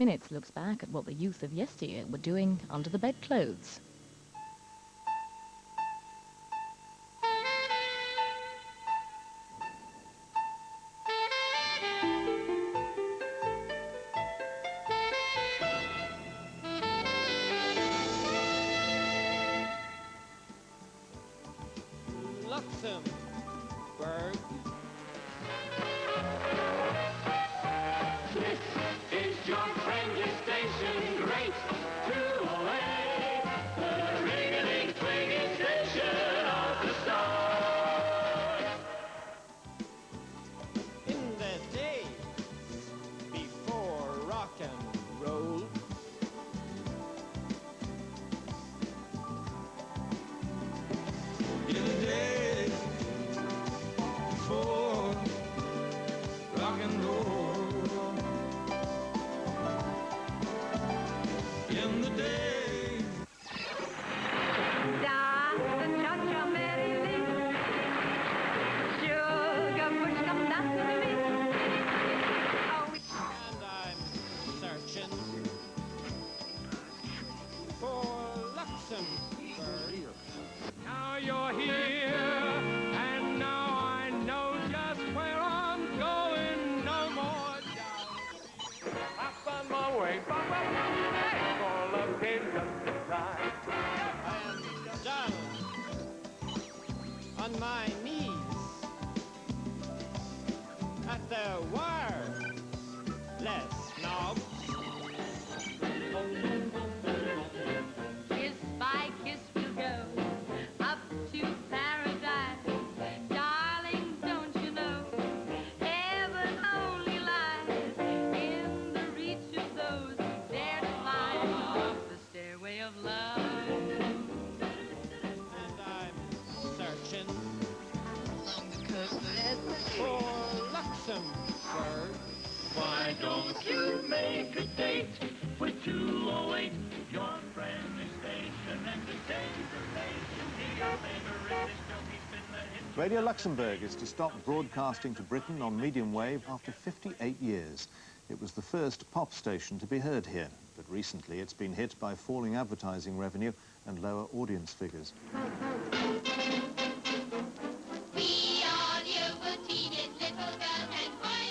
Minutes looks back at what the youth of yesteryear were doing under the bedclothes. Luxembourg. This is your friendly station, great 208, the ring-a-ling-twinging station of the stars. In the days before rock and roll, in the days before rock and roll, in the days. The cha-cha medicine, sugar push comes down to me. and I'm searching for Luxembourg. Now you're here, and now I know just where I'm going. No more doubt. I found my way, all of it just in time. I am down on my knees at the wireless knob. Kiss by kiss we'll go up to paradise. Darling, don't you know, heaven only lies in the reach of those who dare to climb up the stairway of love. And I'm searching for Luxembourg. Why don't you make a date with 208, your friendly station, and to save the nation, hear your favorite disc jockey spin the hit. Radio Luxembourg is to stop broadcasting to Britain on medium wave after 58 years. It was the first pop station to be heard here, but recently it's been hit by falling advertising revenue and lower audience figures. We are the Ovaltine, little girl and boy.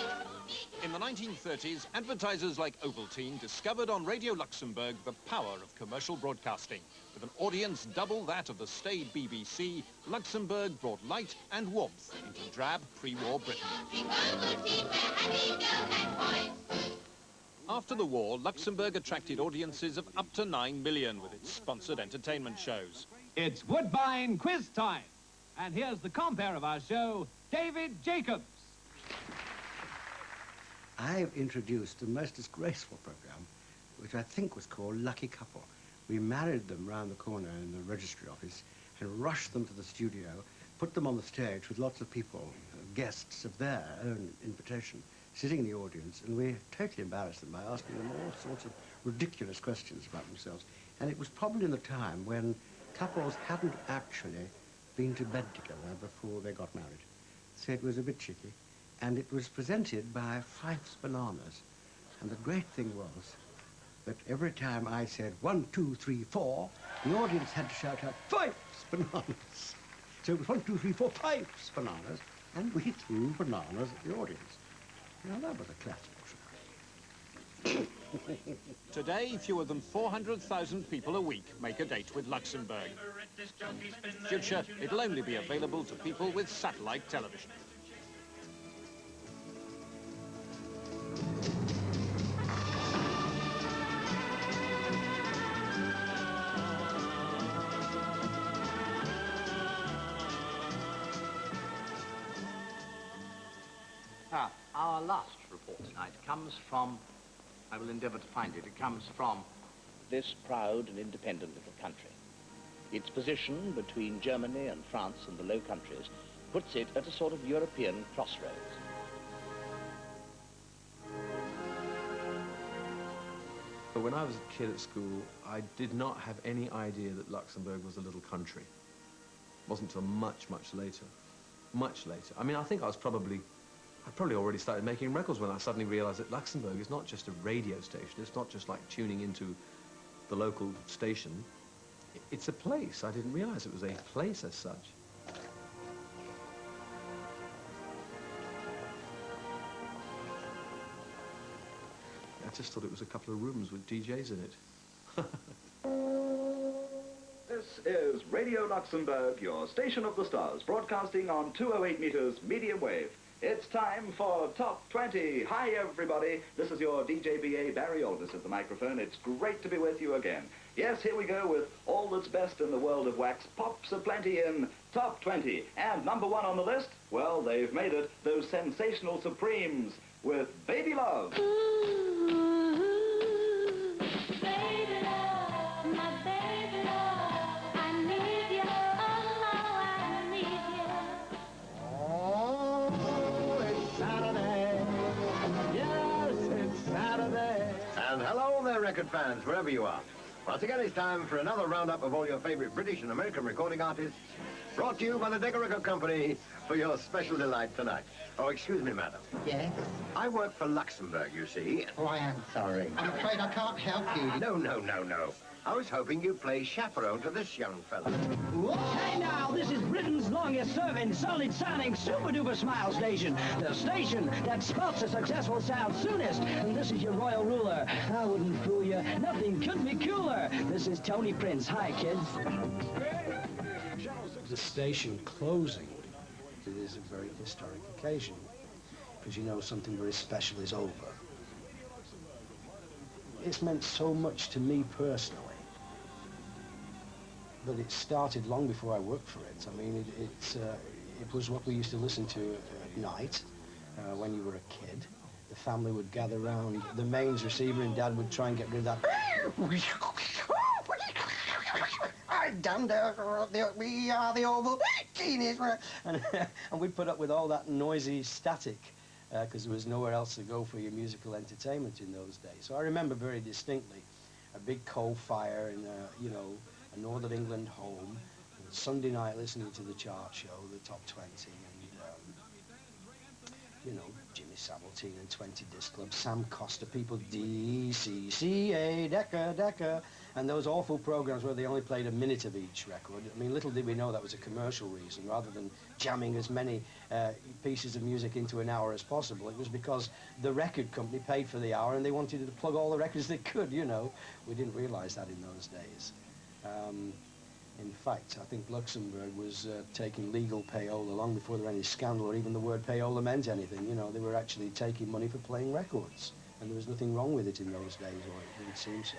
In the 1930s, advertisers like Ovaltine discovered on Radio Luxembourg the power of commercial broadcasting. With an audience double that of the staid BBC, Luxembourg brought light and warmth into drab pre-war Britain. Ovaltine, we're happy girl and boy. After the war, Luxembourg attracted audiences of up to 9 million with its sponsored entertainment shows. It's Woodbine quiz time. And here's the compere of our show, David Jacobs. I've introduced a most disgraceful program, which I think was called Lucky Couple. We married them round the corner in the registry office and rushed them to the studio, put them on the stage with lots of people, guests of their own invitation, sitting in the audience, and we totally embarrassed them by asking them all sorts of ridiculous questions about themselves. And it was probably in the time when couples hadn't actually been to bed together before they got married. So it was a bit cheeky. And it was presented by Fife's Bananas. And the great thing was that every time I said 1, 2, 3, 4, the audience had to shout out Fife's Bananas. So it was 1, 2, 3, 4, Fife's Bananas, and we threw bananas at the audience. Now that was a classic. Today, fewer than 400,000 people a week make a date with Luxembourg. In future, it'll only be available to people with satellite television. Our last report tonight comes from, I will endeavour to find it, it comes from this proud and independent little country. Its position between Germany and France and the Low Countries puts it at a sort of European crossroads. When I was a kid at school, I did not have any idea that Luxembourg was a little country. It wasn't until much, much later. Much later. I mean, I think I was probably I probably already started making records when I suddenly realised that Luxembourg is not just a radio station. It's not just like tuning into the local station. It's a place. I didn't realise it was a place as such. I just thought it was a couple of rooms with DJs in it. This is Radio Luxembourg, your station of the stars, broadcasting on 208 meters medium wave. It's time for Top 20. Hi, everybody. This is your DJ BA, Barry Aldous, at the microphone. It's great to be with you again. Yes, here we go with all that's best in the world of wax. Pops aplenty in Top 20. And number one on the list, well, they've made it, those sensational Supremes with Baby Love. Record fans, wherever you are. Once again, it's time for another roundup of all your favorite British and American recording artists, brought to you by the Decca Record Company for your special delight tonight. Oh, excuse me, madam. Yes? I work for Luxembourg, you see. Oh, I am sorry. I'm afraid I can't help you. No. I was hoping you'd play chaperone to this young fella. Hey now, this is Britain's longest-serving, solid-sounding, super-duper smile station. The station that spots a successful sound soonest. And this is your royal ruler. I wouldn't fool you. Nothing could be cooler. This is Tony Prince. Hi, kids. The station closing, it is a very historic occasion, because you know something very special is over. It's meant so much to me personally. But it started long before I worked for it. I mean, it was what we used to listen to at night when you were a kid. The family would gather round the mains receiver and Dad would try and get rid of that. Down there, we are the Oval Genius. And we'd put up with all that noisy static because there was nowhere else to go for your musical entertainment in those days. So I remember very distinctly a big coal fire in, you know, a Northern England home, and Sunday night listening to the chart show, the Top 20, and, you know, Jimmy Savile and 20 Disc Club, Sam Costa, people, DCCA, Decca, and those awful programs where they only played a minute of each record. I mean, little did we know that was a commercial reason, rather than jamming as many pieces of music into an hour as possible. It was because the record company paid for the hour and they wanted to plug all the records they could, you know. We didn't realize that in those days. In fact, I think Luxembourg was taking legal payola long before there was any scandal or even the word payola meant anything. You know, they were actually taking money for playing records. And there was nothing wrong with it in those days, or it didn't seem so.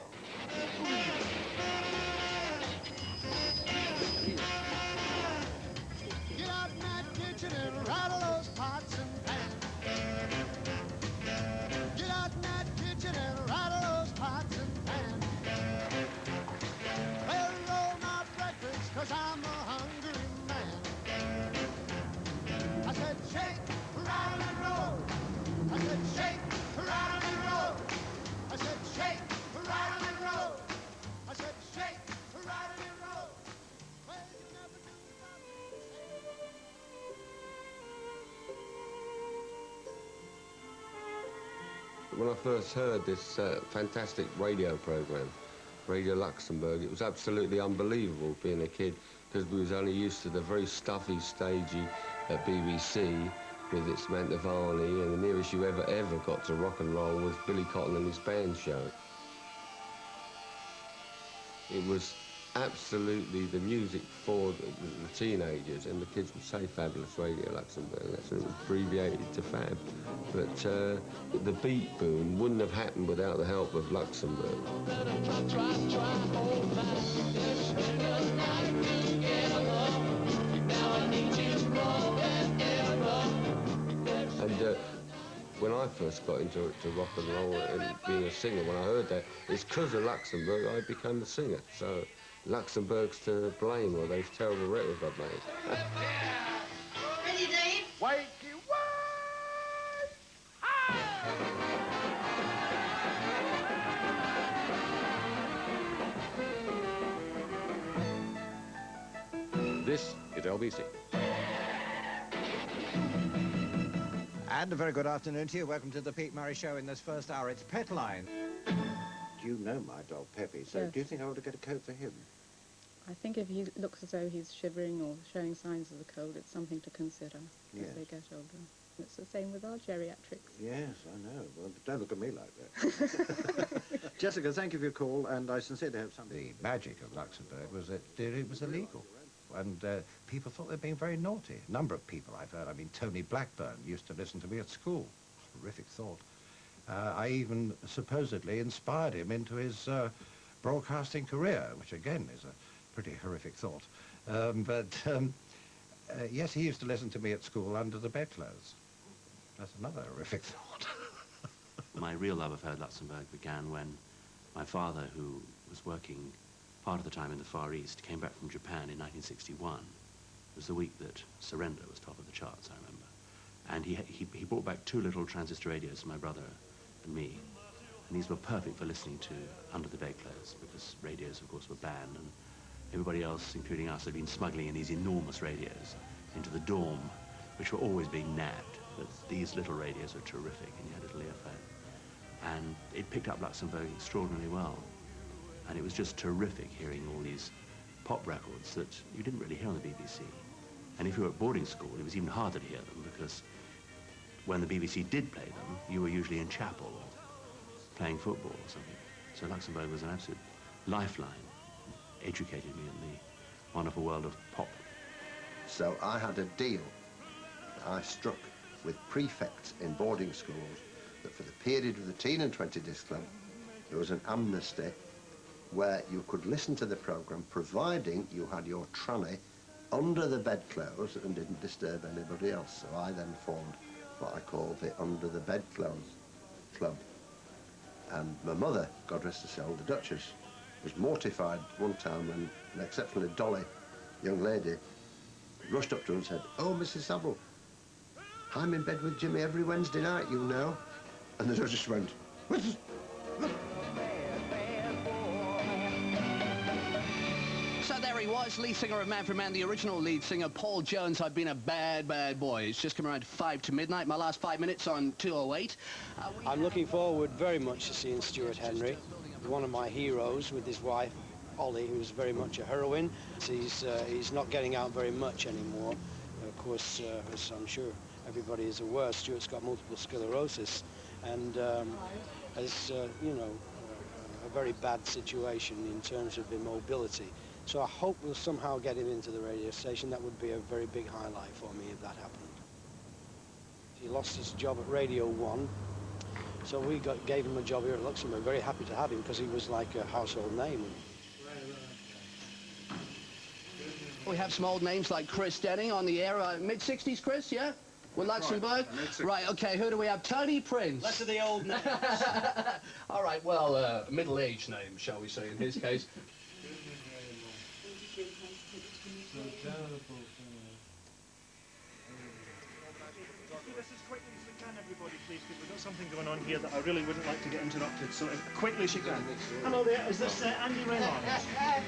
Get out in that kitchen and rattle those pots and pans. Get out in that kitchen and rattle those pots and pans. Well, roll my breakfast, 'cause I'm a hungry man. I said, shake, rattle and roll. I said, shake, rattle and roll. I said, shake, rattle and roll. I said, shake, rattle and roll. Well, you never do When I first heard this fantastic radio program, Radio Luxembourg, it was absolutely unbelievable being a kid, because we was only used to the very stuffy, stagey BBC with its Mantovani, and the nearest you ever got to rock and roll was Billy Cotton and his band show. It was absolutely the music for the teenagers, and the kids would say Fabulous Radio Luxembourg. That's what it was abbreviated to Fab. But the beat boom wouldn't have happened without the help of Luxembourg. And when I first got into rock and roll and being a singer, when I heard that, it's because of Luxembourg I became a singer. So Luxembourg's to blame, or those terrible records I've made. Ready, Dave? Wakey, This is LBC. And a very good afternoon to you. Welcome to the Pete Murray Show. In this first hour, it's Petline. You know my dog, Peppy, so Yes. do you think I ought to get a coat for him? I think if he looks as though he's shivering or showing signs of the cold, it's something to consider Yes. as they get older. It's the same with our geriatrics. Yes, I know. Well, don't look at me like that. Jessica, thank you for your call, and I sincerely hope something... The magic of Luxembourg was that it was illegal. And people thought they were being very naughty. A number of people I've heard. I mean, Tony Blackburn used to listen to me at school. Horrific thought. I even supposedly inspired him into his broadcasting career, which again is a pretty horrific thought. Yes, he used to listen to me at school under the bedclothes. That's another horrific thought. My real love of Herr Luxembourg began when my father, who was working part of the time in the Far East, came back from Japan in 1961. It was the week that Surrender was top of the charts, I remember. And he brought back 2 little transistor radios for my brother and me. And these were perfect for listening to under the bedclothes, because radios, of course, were banned, and everybody else, including us, had been smuggling in these enormous radios into the dorm, which were always being nabbed. But these little radios were terrific, and you had a little earphone. And it picked up Luxembourg extraordinarily well. And it was just terrific hearing all these pop records that you didn't really hear on the BBC. And if you were at boarding school, it was even harder to hear them, because when the BBC did play them, you were usually in chapel or playing football or something. So Luxembourg was an absolute lifeline. Educated me in the wonderful world of pop. So I had a deal that I struck with prefects in boarding schools that for the period of the Teen and 20 Disc Club, there was an amnesty where you could listen to the programme providing you had your tranny under the bedclothes and didn't disturb anybody else. So I then formed what I call the Under the Bedclothes Club. And my mother, God rest her soul, the Duchess, was mortified one time when an exceptionally dolly young lady rushed up to her and said, "Oh, Mrs. Savile, I'm in bed with Jimmy every Wednesday night, you know." And the Duchess went, "What's..." So there he was, lead singer of Man for Man, the original lead singer, Paul Jones. I've been a bad, bad boy. It's just come around 5 to midnight, my last 5 minutes on 208. I'm looking forward very much to seeing Stuart Henry, one of my heroes, with his wife, Ollie, who's very much a heroine. He's not getting out very much anymore. Of course, as I'm sure everybody is aware, Stuart's got multiple sclerosis and has, you know, a very bad situation in terms of immobility. So I hope we'll somehow get him into the radio station. That would be a very big highlight for me if that happened. He lost his job at Radio 1, so we gave him a job here at Luxembourg. Very happy to have him because he was like a household name. We have some old names like Chris Denning on the air. Mid-60s, Chris, yeah? With Luxembourg? Right, okay, who do we have? Tony Prince. Less of the old names. All right, well, middle-aged name, shall we say, in his case. This as quickly as we can, everybody, please, because we've got something going on here that I really wouldn't like to get interrupted, so as quickly as you can. Hello there, is this Andy Raymond?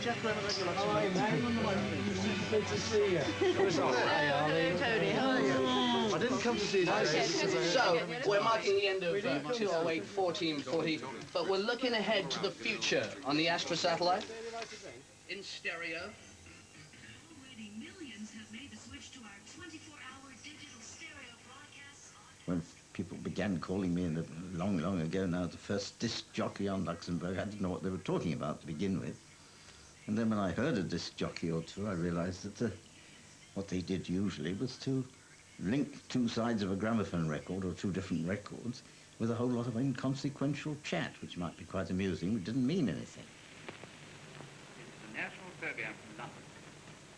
Jeff Raymond, regular. Hi, man. On the line, please. Good to see you. Hello, Tony. How are you? I didn't come to see you today. So, we're marking the end of 208, 1440, but we're looking ahead to the future on the Astra satellite. In stereo. When people began calling me long, long ago now, the first disc jockey on Luxembourg, I didn't know what they were talking about to begin with. And then when I heard a disc jockey or two, I realized that what they did usually was to link 2 sides of a gramophone record or 2 different records with a whole lot of inconsequential chat, which might be quite amusing, but didn't mean anything. It's the national program from London.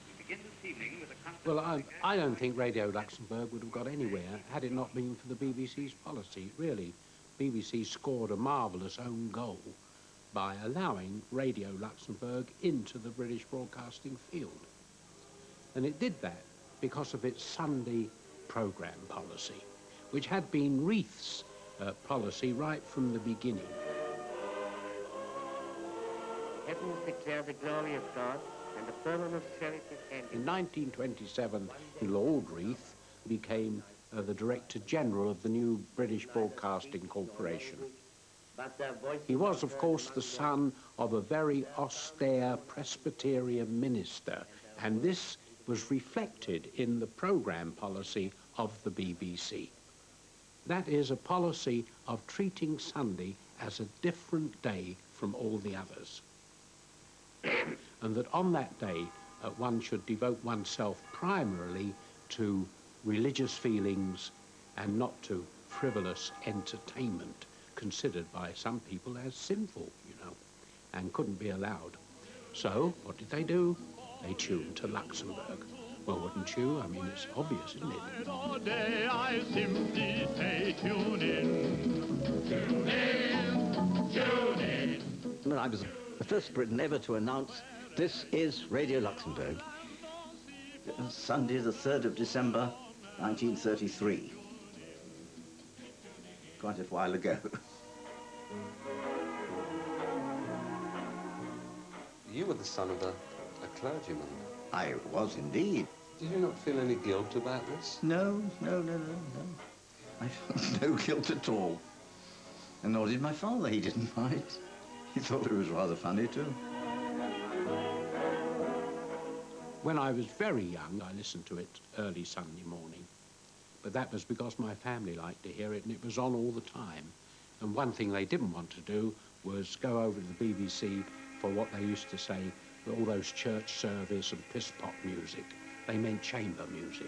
We begin this evening with a Well, I don't think Radio Luxembourg would have got anywhere had it not been for the BBC's policy. Really, BBC scored a marvellous own goal by allowing Radio Luxembourg into the British broadcasting field. And it did that because of its Sunday programme policy, which had been Reith's policy right from the beginning. Heavens declare the glory of God, and the firmament show it his hand. In 1927, Lord Reith became the Director General of the new British Broadcasting Corporation. He was, of course, the son of a very austere Presbyterian minister, and this was reflected in the programme policy of the BBC. That is a policy of treating Sunday as a different day from all the others. And that on that day, one should devote oneself primarily to religious feelings and not to frivolous entertainment, considered by some people as sinful, you know, and couldn't be allowed. So, what did they do? They tuned to Luxembourg. Well, wouldn't you? I mean, it's obvious, isn't it? All day I simply say tune in. Tune in. Tune in. I was the first Briton ever to announce, this is Radio Luxembourg. Sunday, the 3rd of December, 1933. Quite a while ago. You were the son of a clergyman. I was indeed. Did you not feel any guilt about this? No. I felt no guilt at all. And nor did my father. He didn't mind. He thought it was rather funny, too. When I was very young, I listened to it early Sunday morning. But that was because my family liked to hear it, and it was on all the time. And one thing they didn't want to do was go over to the BBC for what they used to say, all those church service and piss-pot music. They meant chamber music.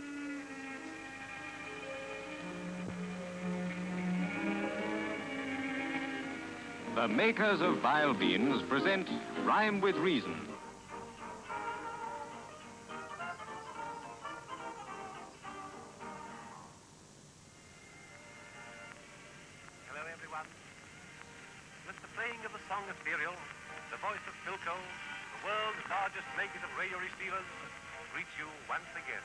The makers of Vile Beans present Rhyme with Reason. Hello, everyone. With the playing of the song Ethereal, the voice of Philco, the world's largest makers of radio receivers, greets you once again.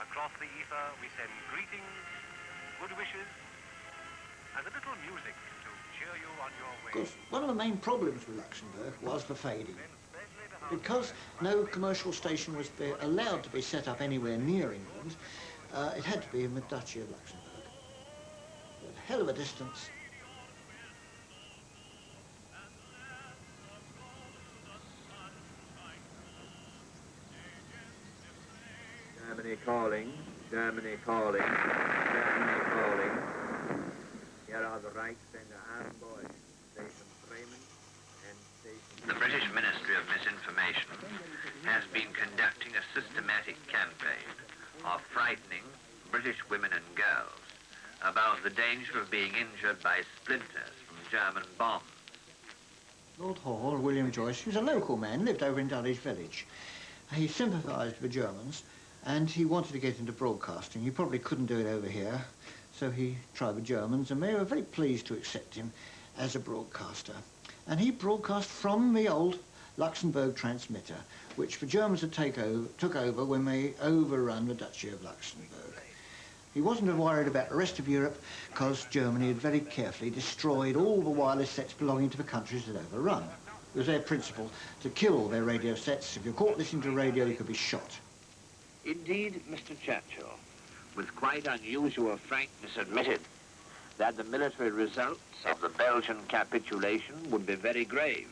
Across the ether, we send greetings, good wishes, and a little music to cheer you on your way. Of course, one of the main problems with Luxembourg was the fading. Because no commercial station was allowed to be set up anywhere near England, it had to be in the Duchy of Luxembourg. A hell of a distance. Germany calling, Germany calling, Germany calling. Here are the Reichssender Amboy, Station Bremen and Station... The British Ministry of Misinformation has been conducting a systematic campaign of frightening British women and girls about the danger of being injured by splinters from German bombs. Lord Hall, William Joyce, he was a local man, lived over in Dulwich Village. He sympathised with Germans, and he wanted to get into broadcasting. He probably couldn't do it over here, so he tried with Germans, and they were very pleased to accept him as a broadcaster. And he broadcast from the old Luxembourg transmitter, which the Germans had took over when they overrun the Duchy of Luxembourg. He wasn't worried about the rest of Europe, because Germany had very carefully destroyed all the wireless sets belonging to the countries it overrun. It was their principle to kill all their radio sets. If you're caught listening to radio, you could be shot. Indeed, Mr. Churchill, with quite unusual frankness, admitted that the military results of the Belgian capitulation would be very grave.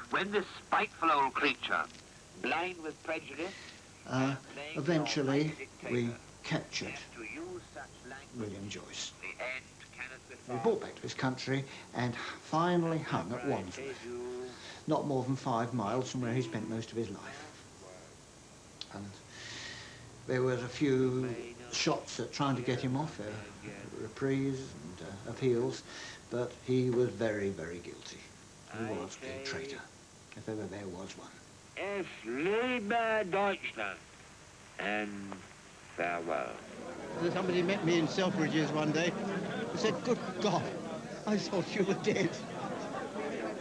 When this spiteful old creature, blind with prejudice... Eventually, we captured William Joyce. He brought back to his country and finally hung at Wandsworth, not more than 5 miles from where he spent most of his life. And there was a few shots at trying to get him off, reprieve and appeals, but he was very, very guilty. He was a traitor, if ever there was one. Es lebe Deutschland, and farewell. Somebody met me in Selfridges one day and said, "Good God, I thought you were dead."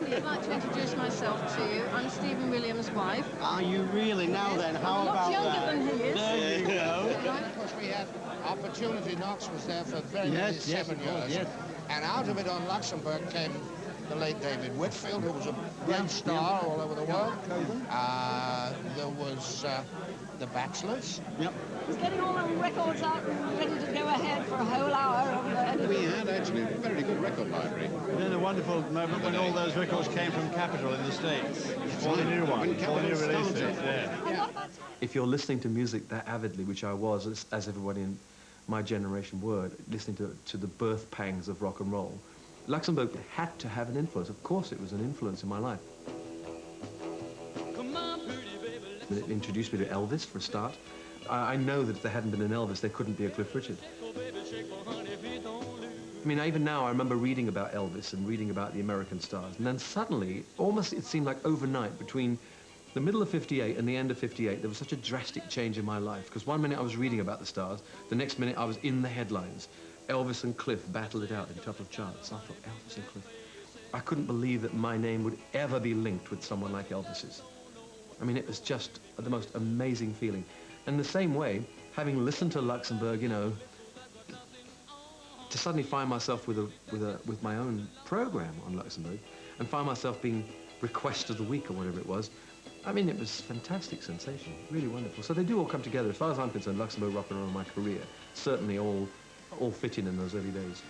I'd like to introduce myself to you. I'm Stephen Williams' wife. Are you really? Now then, how about that? Lots younger than he is. There you go. Of course, we had Opportunity Knox was there for very nearly 7 years. Yes. And out of it on Luxembourg came the late David Whitfield, who was a great star all over the world. There was the Bachelors. Yep. He's getting all the records out and ready to go ahead for a whole hour of editing. We had actually a very good record library. Then a wonderful moment when all those records came from Capitol in the States. All the new ones, all the new releases. Yeah. If you're listening to music that avidly, which I was, as everybody in my generation were, listening to the birth pangs of rock and roll, Luxembourg had to have an influence. Of course it was an influence in my life. It introduced me to Elvis, for a start. I know that if there hadn't been an Elvis, there couldn't be a Cliff Richard. I mean, even now, I remember reading about Elvis and reading about the American stars. And then suddenly, almost it seemed like overnight, between the middle of '58 and the end of '58, there was such a drastic change in my life. Because one minute I was reading about the stars, the next minute I was in the headlines. Elvis and Cliff battled it out in a couple of charts. I thought, Elvis and Cliff. I couldn't believe that my name would ever be linked with someone like Elvis's. I mean, it was just the most amazing feeling. And the same way, having listened to Luxembourg, you know, to suddenly find myself with my own program on Luxembourg and find myself being Request of the Week or whatever it was, I mean, it was a fantastic sensation, really wonderful. So they do all come together. As far as I'm concerned, Luxembourg rock and roll, my career, certainly all fit in those early days.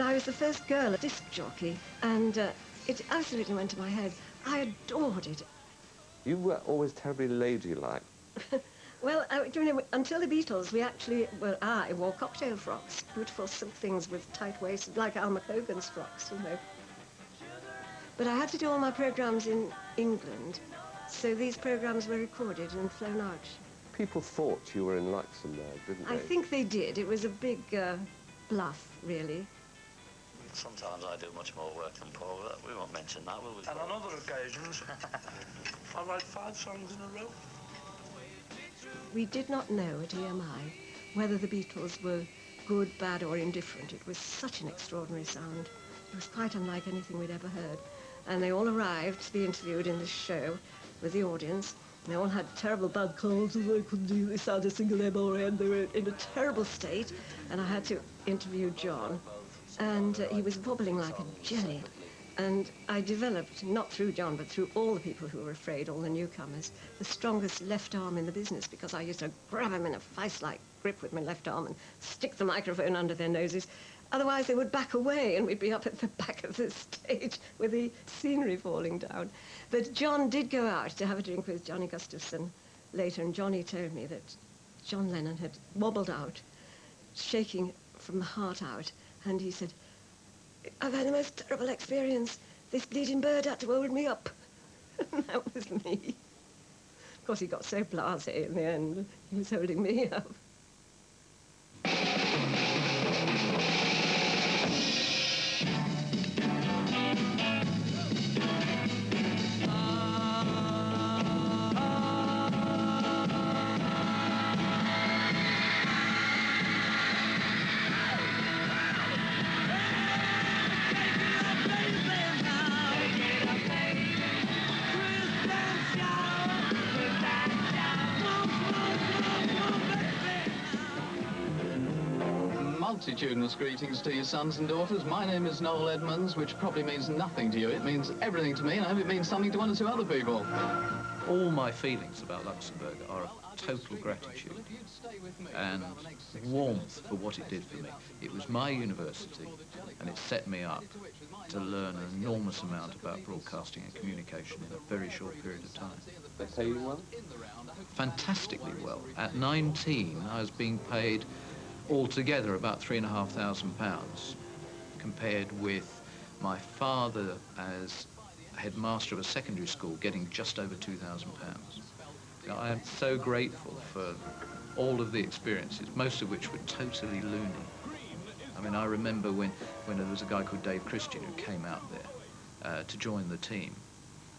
I was the first girl disc jockey, and it absolutely went to my head. I adored it. You were always terribly ladylike. Well, until the Beatles, we actually, well, I wore cocktail frocks, beautiful silk things with tight waists, like Alma Cogan's frocks, you know. But I had to do all my programs in England, so these programs were recorded and flown out. People thought you were in Luxembourg, didn't they? I think they did. It was a big bluff, really. Sometimes I do much more work than Paul, but we won't mention that, will we? And on other occasions, I write 5 songs in a row. We did not know at EMI whether the Beatles were good, bad, or indifferent. It was such an extraordinary sound. It was quite unlike anything we'd ever heard. And they all arrived to be interviewed in this show with the audience. They all had terrible bad colds, and they couldn't do this, sound a single M and they were in a terrible state. And I had to interview John. And he was wobbling like a jelly. And I developed, not through John, but through all the people who were afraid, all the newcomers, the strongest left arm in the business, because I used to grab them in a vice-like grip with my left arm and stick the microphone under their noses. Otherwise, they would back away, and we'd be up at the back of the stage with the scenery falling down. But John did go out to have a drink with Johnny Gustafson later, and Johnny told me that John Lennon had wobbled out, shaking from the heart out, and he said, "I've had the most terrible experience. This bleeding bird had to hold me up." And that was me. Of course, he got so blasé in the end. He was holding me up. Multitudinous greetings to you, sons and daughters. My name is Noel Edmonds, which probably means nothing to you. It means everything to me, and I hope it means something to 1 or 2 other people. All my feelings about Luxembourg are of total gratitude and warmth for what it did for me. It was my university, and it set me up to learn an enormous amount about broadcasting and communication in a very short period of time. They pay you well? Fantastically well. At 19, I was being paid altogether about £3,500, compared with my father as headmaster of a secondary school getting just over £2,000. I am so grateful for all of the experiences, most of which were totally loony. I mean, I remember when there was a guy called Dave Christian who came out there to join the team,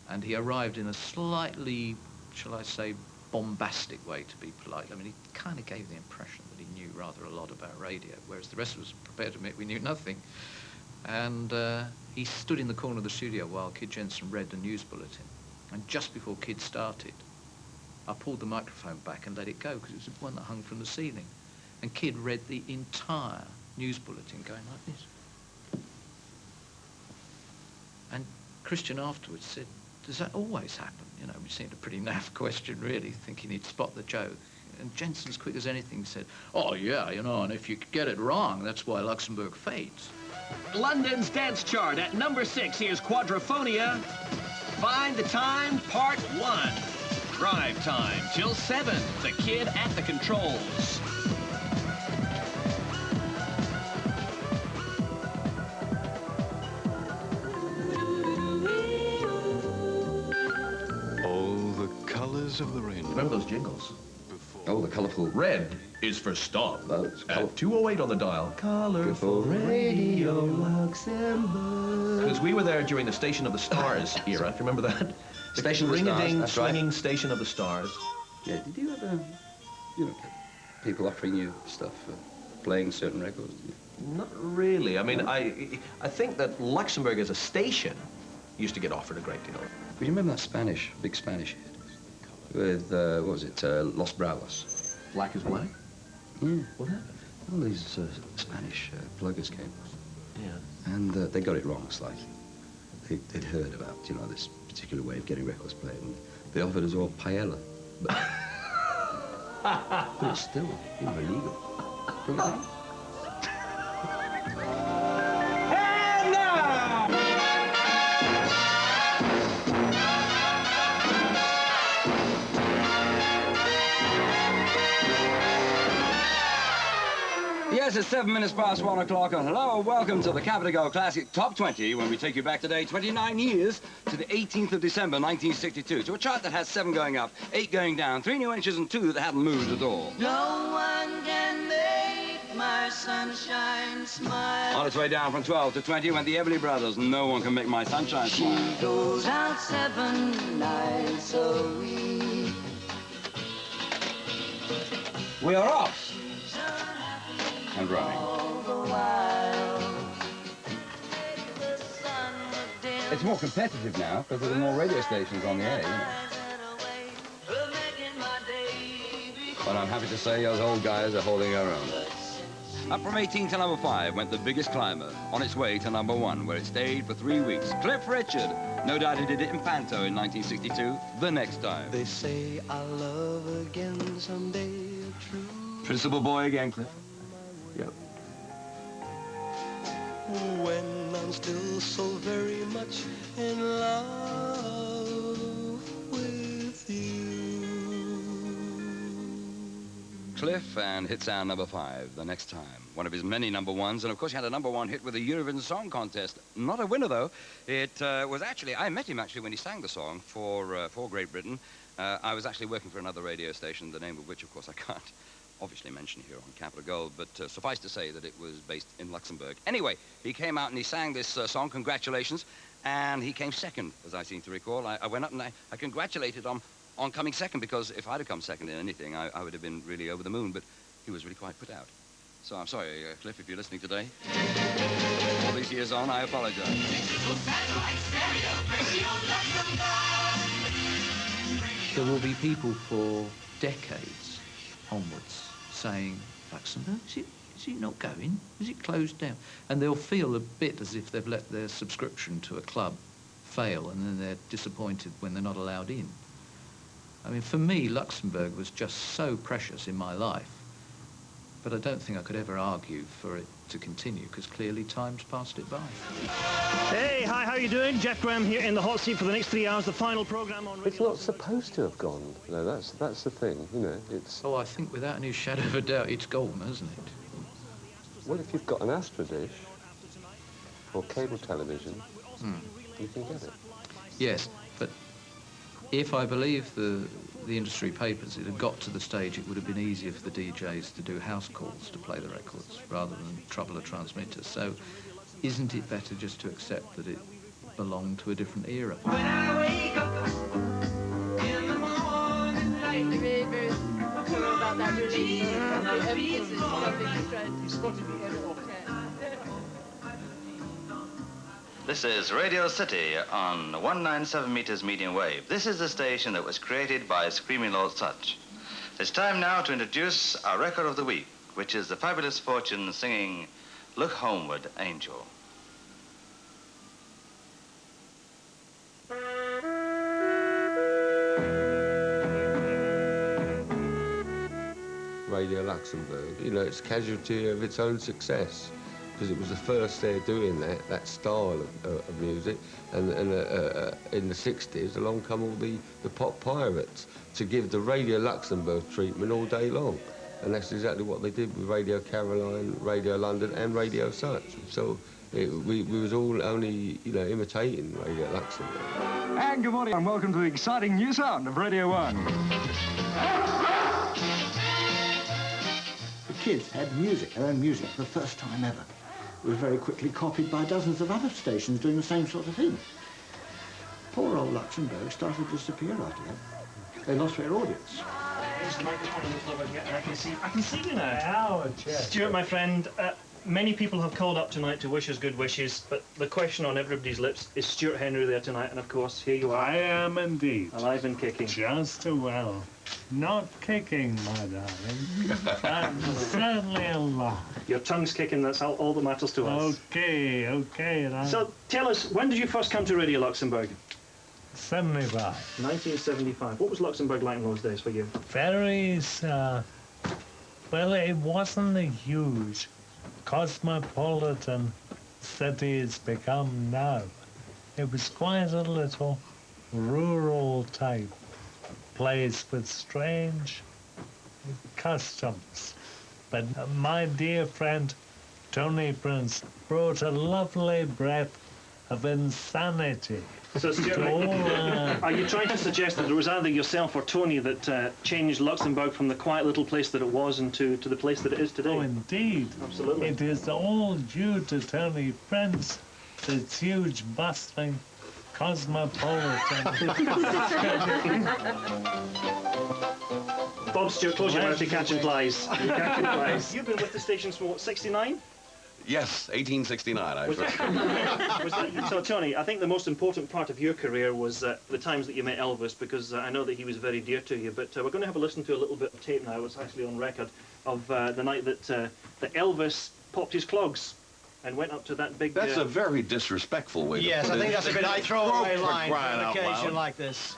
and he arrived in a slightly, shall I say, bombastic way to be polite. I mean, he kind of gave the impression that he knew rather a lot about radio, whereas the rest of us were prepared to admit we knew nothing. And he stood in the corner of the studio while Kid Jensen read the news bulletin. And just before Kid started, I pulled the microphone back and let it go, because it was the one that hung from the ceiling. And Kid read the entire news bulletin going like this. And Christian afterwards said, does that always happen? You know, which seemed a pretty naff question, really, thinking he'd spot the joke. And Jensen's quick as anything said, oh, yeah, you know, and if you get it wrong, that's why Luxembourg fades. London's dance chart at number 6. Here's Quadrophonia. Find the Time, Part 1. Drive time till 7. The Kid at the controls. All the colors of the rainbow. Remember those jingles? Oh, the colorful. Red is for stop. That's at 208 on the dial. Colorful Radio Luxembourg. Because we were there during the Station of the Stars era. Do you remember that? Station of the Stars, Ring-a-ding, that's right. swinging Station of the Stars. Yeah, did you ever, you know, people offering you stuff for playing certain records? Not really. I mean, I think that Luxembourg as a station used to get offered a great deal. But you remember that Spanish, big Spanish hit? With, what was it, Los Bravos? Black is Black? Yeah. What happened? All these Spanish pluggers came. Yeah. And they got it wrong slightly. They'd heard about, you know, this particular way of getting records played, and they offered us all paella. But, but it's still illegal. Don't you think? And now! Yes, it's 7 minutes past 1 o'clock, and hello, welcome to the Capitol Classic Top 20, when we take you back today 29 years to the 18th of December, 1962, to a chart that has 7 going up, 8 going down, 3 new entries, and 2 that haven't moved at all. No one can make my sunshine smile. On its way down from 12 to 20 went the Everly Brothers, No One Can Make My Sunshine Smile. She goes out 7 nights a week. We are off and running. It's more competitive now because there are more radio stations on the air, you know. But I'm happy to say us old guys are holding our own. Up from 18 to number 5 went The Biggest Climber, on its way to number 1, where it stayed for 3 weeks. Cliff Richard. No doubt he did it in Panto in 1962, the next time. They say I'll love again someday, true. Principal boy again, Cliff. Yep. When I'm still so very much in love with you. Cliff and hit sound number 5, the next time. One of his many number 1s, and of course he had a number 1 hit with the Eurovision Song Contest. Not a winner, though. It was actually, I met him actually when he sang the song for Great Britain. I was actually working for another radio station, the name of which, of course, I can't obviously mention here on Capital Gold, but suffice to say that it was based in Luxembourg. Anyway, he came out and he sang this song, Congratulations, and he came second, as I seem to recall. I went up and I congratulated him on coming second, because if I'd have come second in anything, I would have been really over the moon, but he was really quite put out. So I'm sorry, Cliff, if you're listening today. All these years on, I apologize. There will be people for decades onwards saying, Luxembourg, is it not going? Is it closed down? And they'll feel a bit as if they've let their subscription to a club fail, and then they're disappointed when they're not allowed in. I mean, for me, Luxembourg was just so precious in my life, but I don't think I could ever argue for it to continue, because clearly time's passed it by. Hey, hi, how are you doing? Jeff Graham here in the hot seat for the next 3 hours, the final programme on radio. It's not supposed to have gone. No, that's the thing, you know, it's... Oh, I think without any shadow of a doubt, it's gone, hasn't it? Well, if you've got an Astra dish or cable television, you can get it. Yes, but if I believe the industry papers, it had got to the stage it would have been easier for the DJs to do house calls to play the records rather than trouble a transmitter. So isn't it better just to accept that it belonged to a different era? When I wake up in the morning light, This is Radio City on 197 meters medium wave. This is the station that was created by Screaming Lord Sutch. It's time now to introduce our record of the week, which is the Fabulous Fortune singing Look Homeward, Angel. Radio Luxembourg, you know, it's casualty of its own success, because it was the first there doing that style of music, and in the 60s along come all the pop pirates to give the Radio Luxembourg treatment all day long, and that's exactly what they did with Radio Caroline, Radio London and Radio Such. So we was all only, you know, imitating Radio Luxembourg. And good morning and welcome to the exciting new sound of Radio 1. The kids had music, their own music, for the first time ever. It was very quickly copied by dozens of other stations doing the same sort of thing. Poor old Luxembourg started to disappear after that. They lost their audience. There's the microphone on the floor here, and I can see you now. Stuart, my friend, many people have called up tonight to wish us good wishes, but the question on everybody's lips is Stuart Henry there tonight, and of course, here you are. I am indeed. Alive and kicking. Just as well. Not kicking, my darling, but certainly alive. Your tongue's kicking, that's all that matters to us. Okay. So, tell us, when did you first come to Radio Luxembourg? 75. 1975. What was Luxembourg like in those days for you? Very, well, it wasn't a huge cosmopolitan city it's become now. It was quite a little rural type place with strange customs. But my dear friend Tony Prince brought a lovely breath of insanity. So, Stuart, are you trying to suggest that it was either yourself or Tony that changed Luxembourg from the quiet little place that it was into the place that it is today? Oh, indeed. Absolutely. It is all due to Tony Prince, this huge, bustling, cosmopolitan. Bob Stewart, close your mouth, you're catching flies. You're catching flies. You've been with the station for what, 69? Yes, 1869. So, Tony, I think the most important part of your career was the times that you met Elvis, because I know that he was very dear to you. But we're going to have a listen to a little bit of tape now. It's actually on record of the night that Elvis popped his clogs and went up to that big... That's a very disrespectful way to put it. Yes, I think that's a bit of a throwaway line for an occasion loud. like this.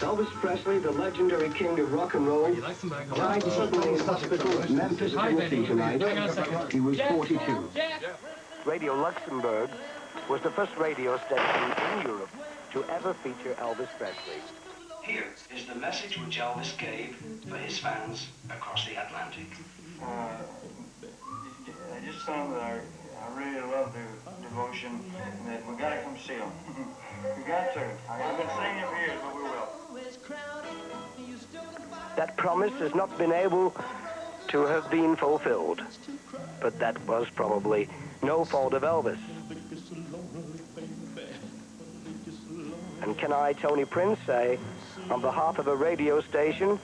Elvis Presley, the legendary king of rock and roll, died suddenly in hospital in Memphis, Tennessee tonight. He was 42. Radio Luxembourg was the first radio station in Europe to ever feature Elvis Presley. Here is the message which Elvis gave for his fans across the Atlantic. Just something that I really love the devotion, and that we gotta come see him. We got to. I've been singing it for years, but we will. That promise has not been able to have been fulfilled, but that was probably no fault of Elvis. And can I, Tony Prince, say, on behalf of a radio station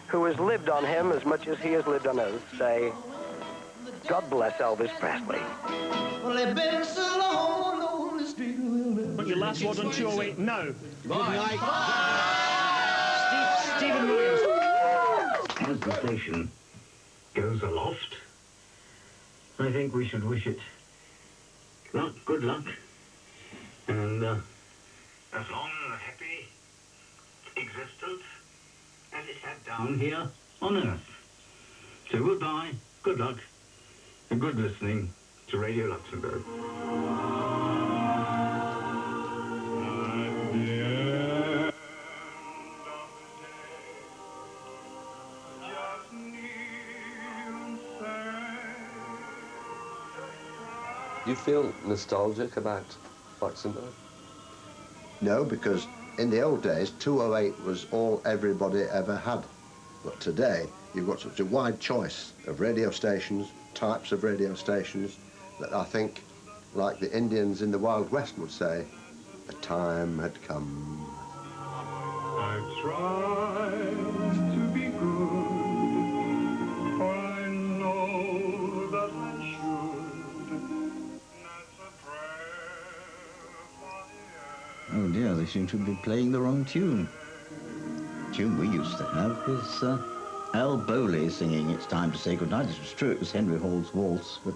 who has lived on him as much as he has lived on us, say, God bless Elvis Presley. Well, they've been so long on the street. But your last word on 208 now. Good night. Stephen Williams. As the station goes aloft, I think we should wish it luck, good luck, and as long a happy existence as it had down here on Earth. So goodbye, good luck, and good listening to Radio Luxembourg. Do you feel nostalgic about Luxembourg? No, because in the old days, 208 was all everybody ever had. But today, you've got such a wide choice of radio stations, types of radio stations, that I think, like the Indians in the Wild West would say, a time had come. I've tried to be good, for I know that I should. That's a prayer for the Oh dear, they seem to be playing the wrong tune. The tune we used to have was Al Bowley singing It's Time to Say Goodnight. It was true, it was Henry Hall's waltz, but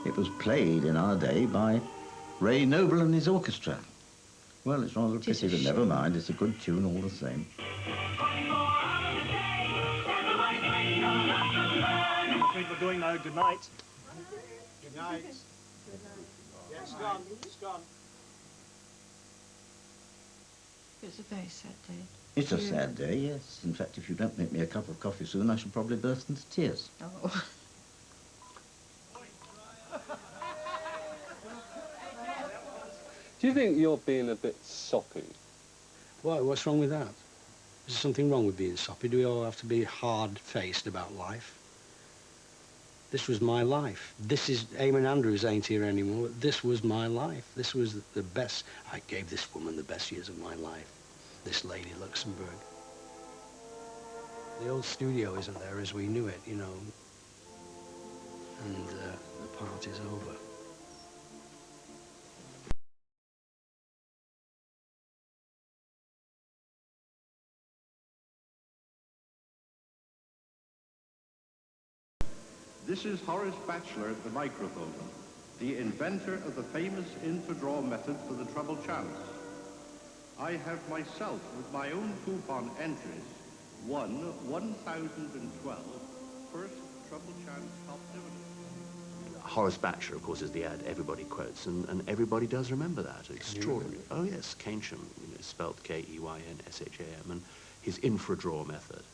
it was played in our day by Ray Noble and his orchestra. Well, it's rather a pity, but never mind. It's a good tune all the same. I think we're going now. Good night. Good night. Yeah, it's gone. It's gone. It's a very sad day. It's a sad day, yes. In fact, if you don't make me a cup of coffee soon, I shall probably burst into tears. Oh. Do you think you're being a bit soppy? Why? What's wrong with that? Is there something wrong with being soppy? Do we all have to be hard-faced about life? This was my life. This is... Eamon Andrews ain't here anymore. This was my life. This was the best... I gave this woman the best years of my life. This lady Luxembourg. The old studio isn't there as we knew it, you know. And the party's over. This is Horace Batchelor at the microphone, the inventor of the famous infradraw method for the treble chance. I have myself, with my own coupon entries, won 1,012 first treble chance top dividend. Horace Batchelor, of course, is the ad everybody quotes, and everybody does remember that. Extraordinary. Oh, yes, Keynsham, spelled K-E-Y-N-S-H-A-M, and his infradraw method.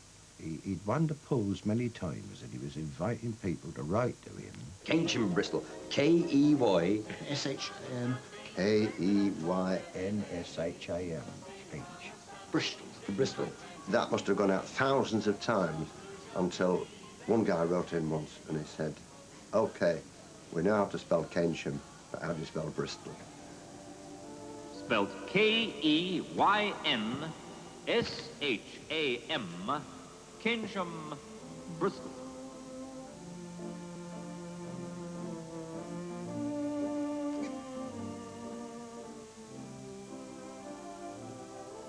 He'd won the polls many times, and he was inviting people to write to him. Keynsham, Bristol. K-E-Y... S-H-A-M. K-E-Y-N-S-H-A-M. H. Bristol. Bristol. That must have gone out thousands of times until one guy wrote in once and he said, OK, we know how to spell Keynsham, but how do you spell Bristol? Spelled K-E-Y-N-S-H-A-M. Keynsham, Bristol.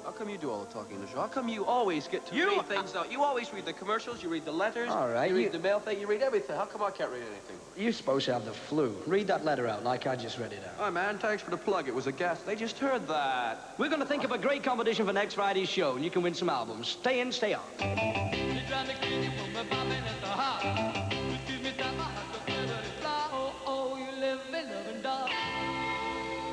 How come you do all the talking in the show? How come you always get to read things out? You always read the commercials, you read the letters, all right, you read the mail thing, you read everything. How come I can't read anything? You're supposed to have the flu. Read that letter out like I just read it out. All right, man, thanks for the plug. It was a guess. They just heard that. We're going to think of a great competition for next Friday's show, and you can win some albums. Stay in, stay on.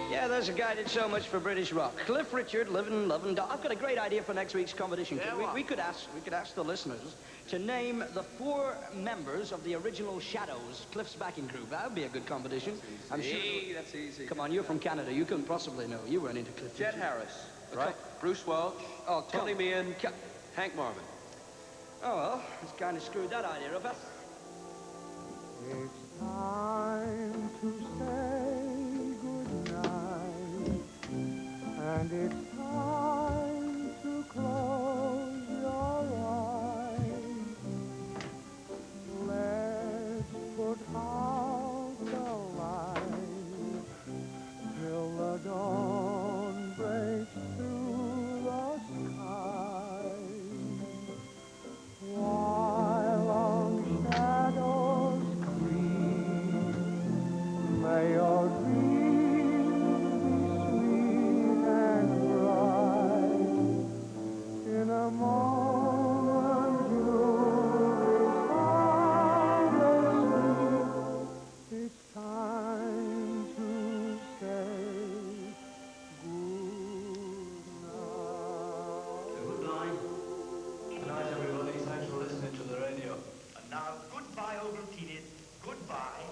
Yeah, there's a guy that did so much for British rock. Cliff Richard, Livin' Lovin' Dog. I've got a great idea for next week's competition. Yeah, we could ask the listeners to name the 4 members of the original Shadows, Cliff's backing group. That would be a good competition. I'm sure. That's easy. Come on, you're from Canada. You can possibly know. You weren't into Cliff Jet Richard. Harris, right? Bruce Welch, Tony Meehan, Hank Marvin. Oh, well, it's kind of screwed that idea up, huh? It's time to say goodnight, and it's time to close your eyes. Let's put out the light till the dawn breaks through the sky. While long shadows creep, may your dreams be sweet and bright. In a moment you'll be sound asleep. It's time to say goodnight. Good night, everybody. Thanks for listening to the radio. And now, goodbye, Ovaltine. Goodbye.